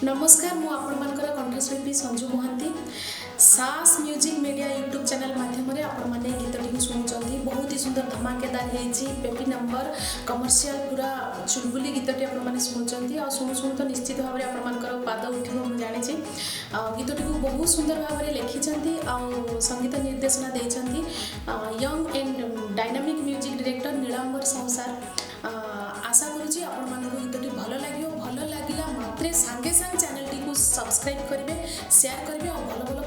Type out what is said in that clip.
नमस्कार मु आपणमानकर कंठशिल्पी संजू मोहांती सास म्यूजिक मीडिया यूट्यूब चैनल माध्यम आपण मैंने गीतटी शुणुंट बहुत ही सुंदर धमाकेदार पेपी नंबर कमर्शियल पूरा चुलबुली गीतटी आपने शुणुंट आ शुणु शुणु तो निश्चित भाव में आपंकर पाद उठ जानी गीतटी को बहुत सुंदर भाव में लिखिं आ संगीत निर्देशना देती young and dynamic music director Nilambar Sahu sir आशा करुँच आपण गीतटी भल लगे भल लगे मात्रे सागे सांग चैनल टी को सब्सक्राइब करेंगे, शेयर करेंगे और भल भल